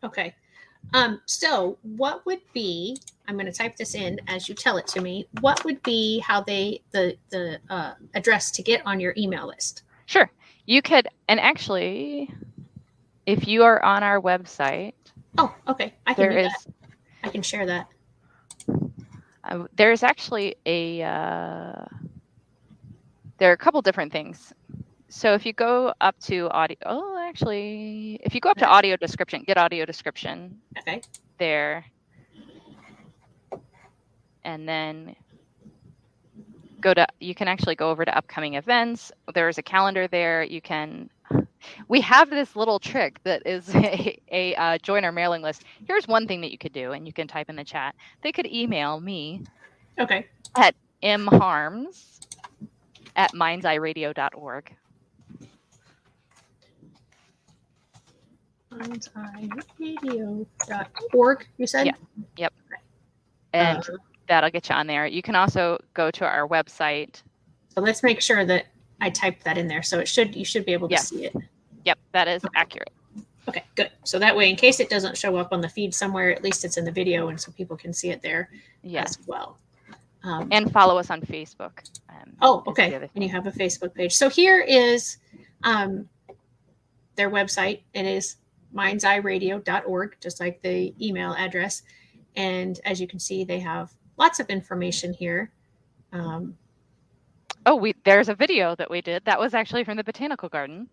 Okay. So what would be, I'm going to type this in as you tell it to me, what would be how the address to get on your email list? Sure. You could, and actually, if you are on our website. Oh, okay. I can do that. I can share that. There's actually there are a couple different things. So if you go up to audio, if you go up to audio description, get audio description. Okay. There. And then you can actually go over to upcoming events. There's a calendar there. We have this little trick that is a join our mailing list. Here's one thing that you could do, and you can type in the chat. They could email me. Okay. At mharms@mindseyeradio.org. mindseyeradio.org, you said? Yeah. Yep. And that'll get you on there. You can also go to our website. So let's make sure that I typed that in there. So you should be able to see it. Yep, that is accurate. Okay, good. So that way, in case it doesn't show up on the feed somewhere, at least it's in the video, and so people can see it there as well. And follow us on Facebook. Okay. And you have a Facebook page. So here is their website. It is mindseyeradio.org, just like the email address. And as you can see, they have lots of information here. There's a video that we did. That was actually from the Botanical Garden.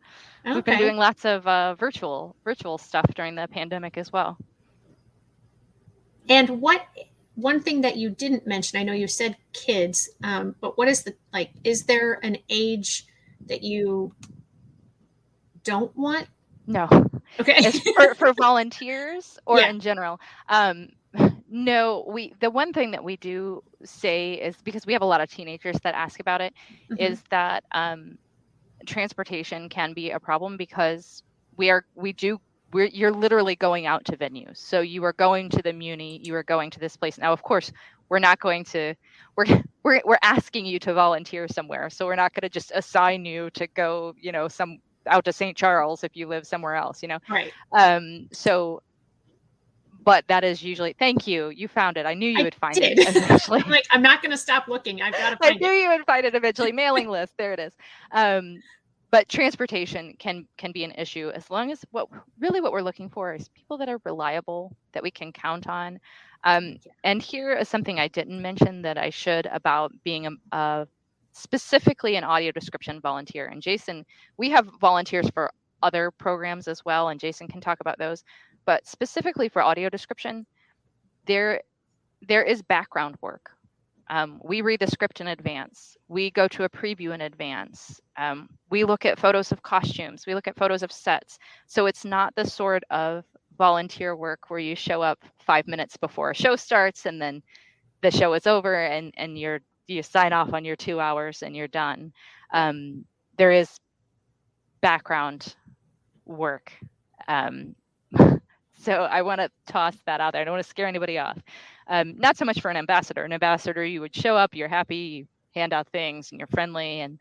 Okay. We've been doing lots of virtual stuff during the pandemic as well. And one thing that you didn't mention, I know you said kids, but what is is there an age that you don't want? No. Okay. for volunteers or in general. No, the one thing that we do say is, because we have a lot of teenagers that ask about it, is that transportation can be a problem, because you're literally going out to venues. So you are going to the Muni, you are going to this place. Now, of course, we're not going to, we're asking you to volunteer somewhere. So we're not going to just assign you to go, out to St. Charles if you live somewhere else, Right. But that is usually, thank you. You found it. I knew you would find it eventually. I'm not going to stop looking. I've got to find it. I knew you would find it eventually. Mailing list. There it is. But transportation can be an issue, as long as what we're looking for is people that are reliable, that we can count on. And here is something I didn't mention that I should, about being specifically an audio description volunteer. And Jason, we have volunteers for other programs as well, and Jason can talk about those. But specifically for audio description, there is background work. We read the script in advance. We go to a preview in advance. We look at photos of costumes. We look at photos of sets. So it's not the sort of volunteer work where you show up 5 minutes before a show starts and then the show is over and you sign off on your 2 hours and you're done. There is background work. So I want to toss that out there. I don't want to scare anybody off. Not so much for an ambassador. An ambassador, you would show up, you're happy, hand out things and you're friendly and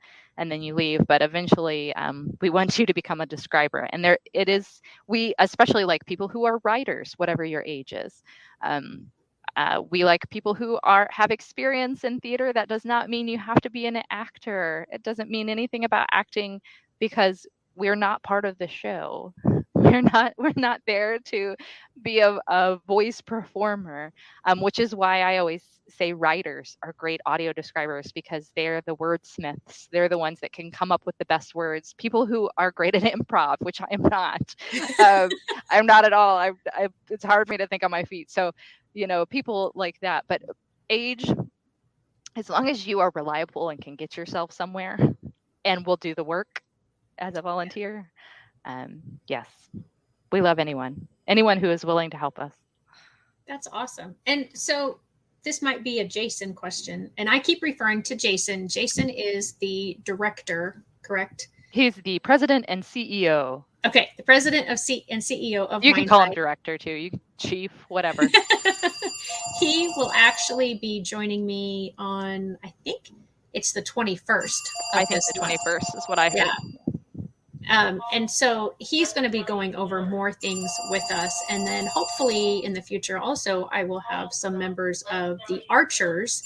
then you leave. But eventually, we want you to become a describer. And there it is. We especially like people who are writers, whatever your age is. We like people who have experience in theater. That does not mean you have to be an actor. It doesn't mean anything about acting, because we're not part of the show. We're not there to be a voice performer, which is why I always say writers are great audio describers, because they're the wordsmiths. They're the ones that can come up with the best words. People who are great at improv, which I am not. I'm not at all. It's hard for me to think on my feet. So, people like that. But age, as long as you are reliable and can get yourself somewhere and will do the work as a volunteer, yes, we love anyone who is willing to help us. That's awesome. And so this might be a Jason question, and I keep referring to Jason. Jason is the director, correct? He's the president and CEO. Okay, the president and CEO of You can call him director too. You can chief, whatever. He will actually be joining me on, I think it's the 21st. I think the 21st is what I heard. Yeah. And so he's going to be going over more things with us. And then hopefully in the future also, I will have some members of the Archers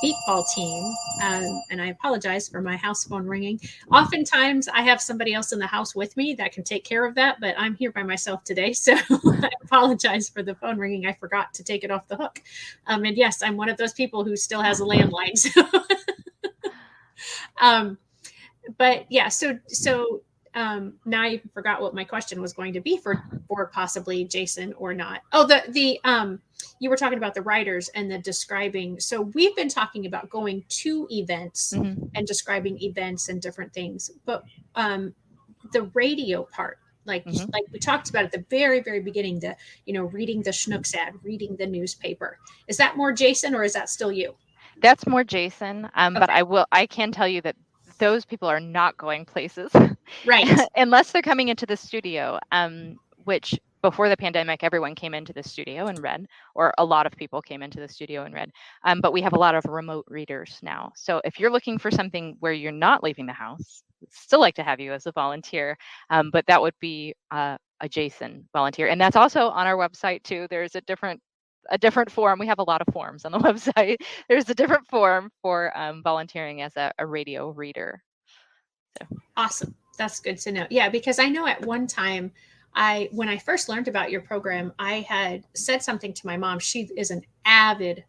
beatball team. And I apologize for my house phone ringing. Oftentimes I have somebody else in the house with me that can take care of that, but I'm here by myself today. So I apologize for the phone ringing. I forgot to take it off the hook. And yes, I'm one of those people who still has a landline. So, but yeah, so now I forgot what my question was going to be for possibly Jason or not. Oh, you were talking about the writers and the describing. So we've been talking about going to events and describing events and different things, but the radio part, like we talked about at the very, very beginning, the reading the Schnucks ad, reading the newspaper. Is that more Jason or is that still you? That's more Jason. Okay. But I can tell you that those people are not going places, right? Unless they're coming into the studio, which before the pandemic, everyone came into the studio and read, or a lot of people came into the studio and read. But we have a lot of remote readers now. So if you're looking for something where you're not leaving the house, we'd still like to have you as a volunteer. But that would be a Jason volunteer. And that's also on our website too. There's a different form. We have a lot of forms on the website. There's a different form for volunteering as a radio reader. So. Awesome. That's good to know. Yeah, because I know at one time, when I first learned about your program, I had said something to my mom. She is an avid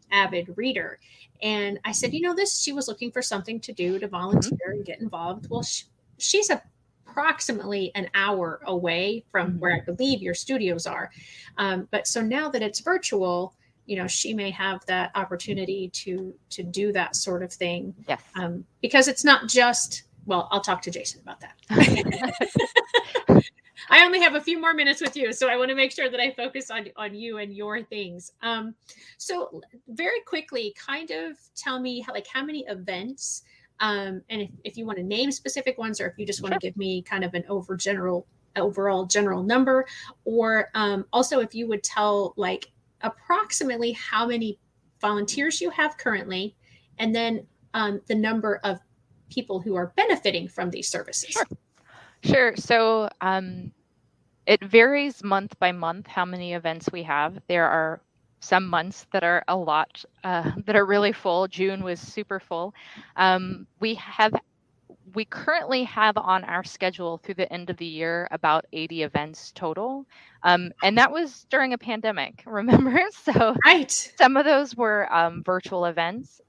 reader. And I said, she was looking for something to do to volunteer and get involved. Well, she's approximately an hour away from where I believe your studios are. But so now that it's virtual, she may have that opportunity to do that sort of thing. Yes. Because it's not just, well, I'll talk to Jason about that. I only have a few more minutes with you, so I want to make sure that I focus on you and your things. So very quickly, kind of tell me how many events, and if you want to name specific ones, or if you just want to give me kind of an overall general number, or also if you would tell approximately how many volunteers you have currently, and then the number of people who are benefiting from these services. Sure. So it varies month by month how many events we have. There are some months that are a lot, that are really full. June was super full. We currently have on our schedule through the end of the year about 80 events total. And that was during a pandemic, remember? So some of those were virtual events,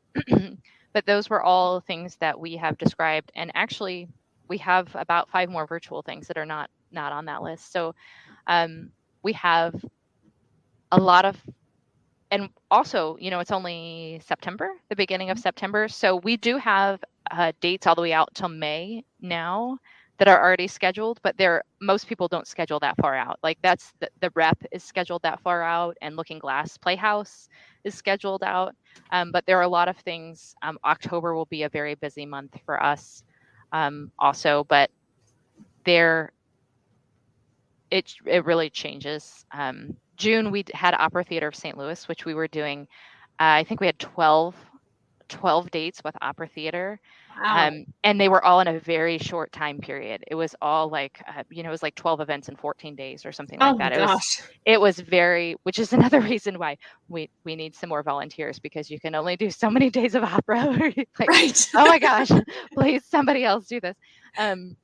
but those were all things that we have described. And actually, we have about 5 more virtual things that are not on that list. So we have a lot of, and also, it's only September, the beginning of September. So we do have dates all the way out till May now that are already scheduled, but most people don't schedule that far out. Like that's the rep is scheduled that far out, and Looking Glass Playhouse is scheduled out. But there are a lot of things. October will be a very busy month for us also, but it really changes. June, we had Opera Theater of St. Louis, which we were doing. I think we had 12 12 dates with opera theater. Wow. And they were all in a very short time period. It was all like, it was like 12 events in 14 days or something Oh like my that. gosh. It was very, which is another reason why we need some more volunteers, because you can only do so many days of opera. Like, Right. oh my gosh, please somebody else do this. And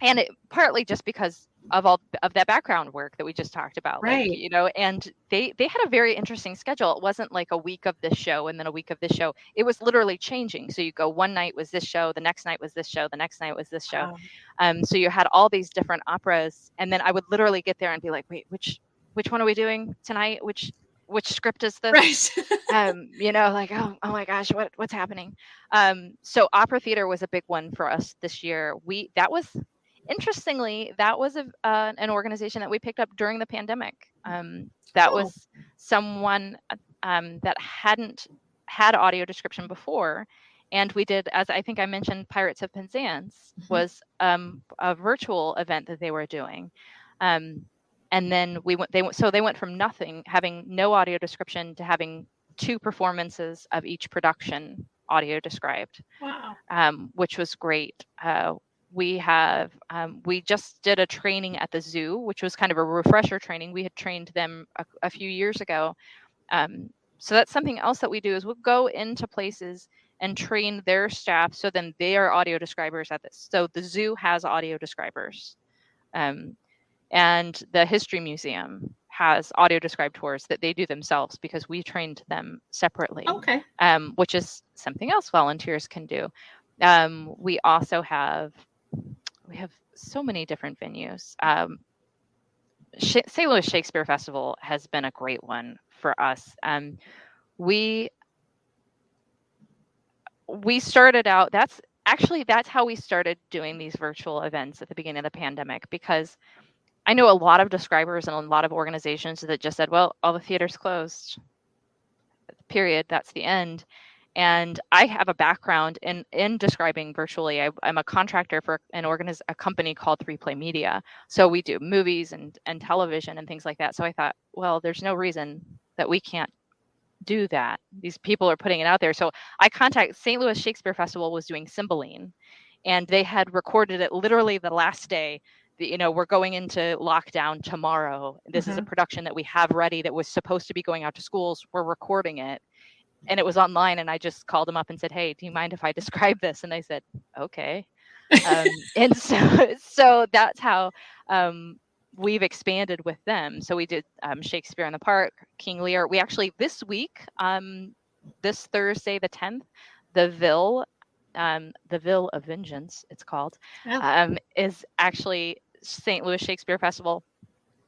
it partly just because of all of that background work that we just talked about, Right. and they had a very interesting schedule. It wasn't like a week of this show and then a week of this show. It was literally changing. So you go, one night was this show, the next night was this show, the next night was this show. So you had all these different operas, and then I would literally get there and be like, wait, which one are we doing tonight? Which script is this? Right. Like, oh my gosh, what's happening? So opera theater was a big one for us this year. Interestingly, that was an organization that we picked up during the pandemic. That was someone that hadn't had audio description before. And we did, as I think I mentioned, Pirates of Penzance was a virtual event that they were doing. And then they went from nothing, having no audio description, to having 2 performances of each production audio described. Wow. Which was great. We just did a training at the zoo, which was kind of a refresher training. We had trained them a few years ago. So that's something else that we do, is we'll go into places and train their staff, so then they are audio describers at this. So the zoo has audio describers. And the History Museum has audio described tours that they do themselves, because we trained them separately. Okay. Which is something else volunteers can do. We also have so many different venues. St. Louis Shakespeare Festival has been a great one for us. We started out, that's how we started doing these virtual events at the beginning of the pandemic, because I know a lot of describers and a lot of organizations that just said, well, all the theaters closed, period, that's the end. And I have a background in describing virtually. I'm a contractor for a company called 3Play Media. So we do movies and television and things like that. So I thought, well, there's no reason that we can't do that. These people are putting it out there. So I contact St. Louis Shakespeare Festival was doing Cymbeline, and they had recorded it literally the last day. We're going into lockdown tomorrow. This is a production that we have ready that was supposed to be going out to schools. We're recording it. And it was online, and I just called them up and said, hey, do you mind if I describe this? And they said, okay. And so that's how we've expanded with them. So we did Shakespeare in the Park, King Lear. We actually, this week, this Thursday, the 10th, the Ville of Vengeance, it's called, is actually St. Louis Shakespeare Festival.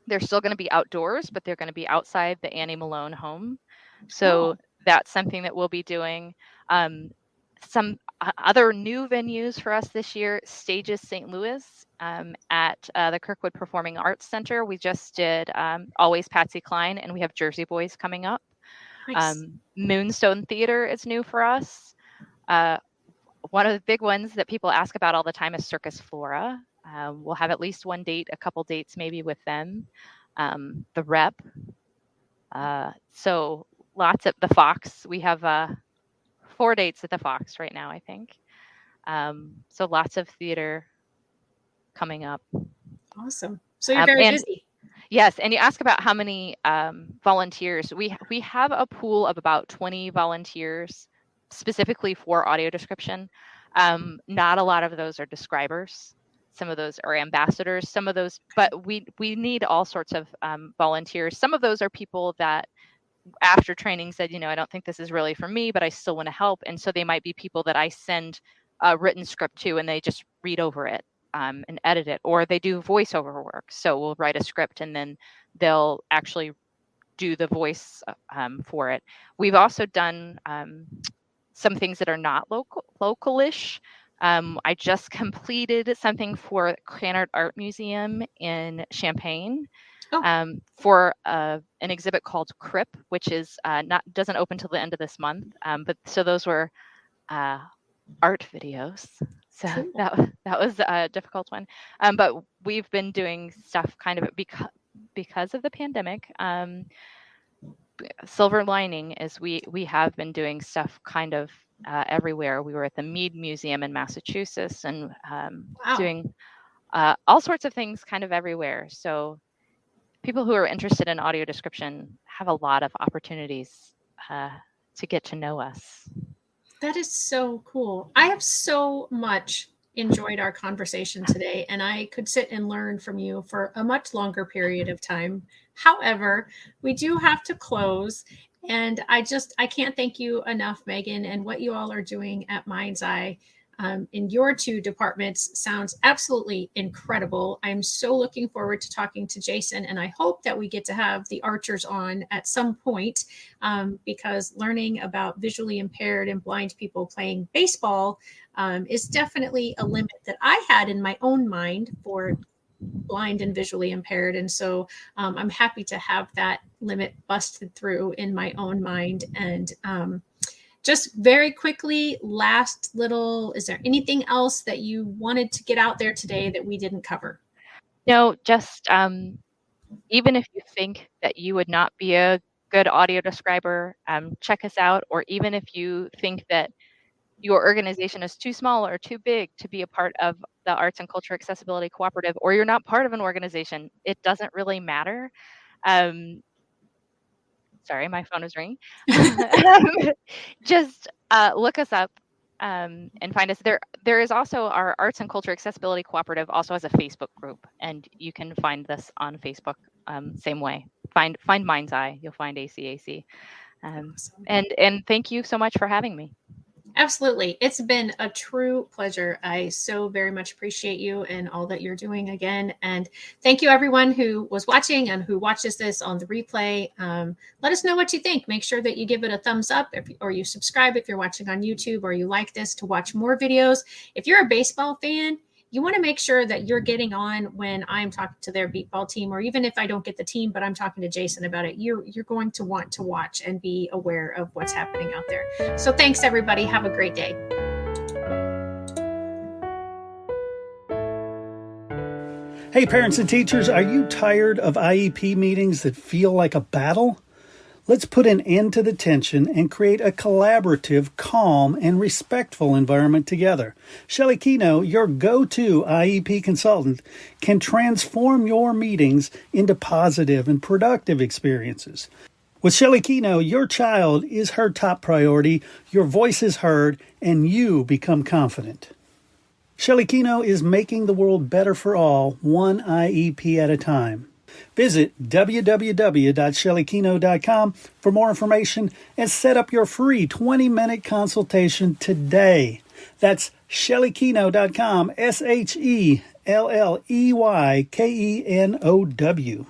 They're still going to be outdoors, but they're going to be outside the Annie Malone home. So that's something that we'll be doing. Some other new venues for us this year: Stages St. Louis at the Kirkwood Performing Arts Center. We just did Always Patsy Cline, and we have Jersey Boys coming up. Nice. Moonstone Theater is new for us. One of the big ones that people ask about all the time is Circus Flora. We'll have at least one date, a couple dates maybe with them. The Rep. So lots of the Fox. We have 4 dates at the Fox right now, I think. So lots of theater coming up. Awesome. So you're very busy. Yes, and you ask about how many volunteers. We have a pool of about 20 volunteers specifically for audio description. Not a lot of those are describers. Some of those are ambassadors. Some of those, but we need all sorts of volunteers. Some of those are people that after training said, I don't think this is really for me, but I still want to help. And so they might be people that I send a written script to, and they just read over it and edit it, or they do voiceover work. So we'll write a script and then they'll actually do the voice for it. We've also done some things that are not localish. I just completed something for Cranard Art Museum in Champaign. For an exhibit called Crip, which is doesn't open till the end of this month. But so those were art videos. So cool. that was a difficult one. But we've been doing stuff kind of because of the pandemic. Silver lining is we have been doing stuff kind of everywhere. We were at the Mead Museum in Massachusetts and Wow. doing all sorts of things kind of everywhere. So people who are interested in audio description have a lot of opportunities to get to know us. That is so cool. I have so much enjoyed our conversation today, and I could sit and learn from you for a much longer period of time. However, we do have to close. And I can't thank you enough, Megan, and what you all are doing at Mind's Eye in your two departments sounds absolutely incredible. I'm so looking forward to talking to Jason, and I hope that we get to have the Archers on at some point because learning about visually impaired and blind people playing baseball is definitely a limit that I had in my own mind for blind and visually impaired. And so I'm happy to have that limit busted through in my own mind. And just very quickly, last little, is there anything else that you wanted to get out there today that we didn't cover? No, just even if you think that you would not be a good audio describer, check us out. Or even if you think that your organization is too small or too big to be a part of the Arts and Culture Accessibility Cooperative, or you're not part of an organization, it doesn't really matter. Sorry, my phone is ringing. Just look us up and find us. There is also our Arts and Culture Accessibility Cooperative also has a Facebook group, and you can find this on Facebook same way. Find Mind's Eye, you'll find ACAC. Awesome. And thank you so much for having me. Absolutely. It's been a true pleasure. I so very much appreciate you and all that you're doing again. And thank you, everyone who was watching and who watches this on the replay. Let us know what you think. Make sure that you give it a thumbs up or you subscribe if you're watching on YouTube or you like this to watch more videos. If you're a baseball fan, you want to make sure that you're getting on when I'm talking to their beat ball team, or even if I don't get the team, but I'm talking to Jason about it, you're going to want to watch and be aware of what's happening out there. So thanks, everybody. Have a great day. Hey, parents and teachers, are you tired of IEP meetings that feel like a battle? Let's put an end to the tension and create a collaborative, calm, and respectful environment together. Shelley Keno, your go-to IEP consultant, can transform your meetings into positive and productive experiences. With Shelley Keno, your child is her top priority, your voice is heard, and you become confident. Shelley Keno is making the world better for all, one IEP at a time. Visit www.shelleykeno.com for more information and set up your free 20-minute consultation today. That's shelleykeno.com, SHELLEYKENOW.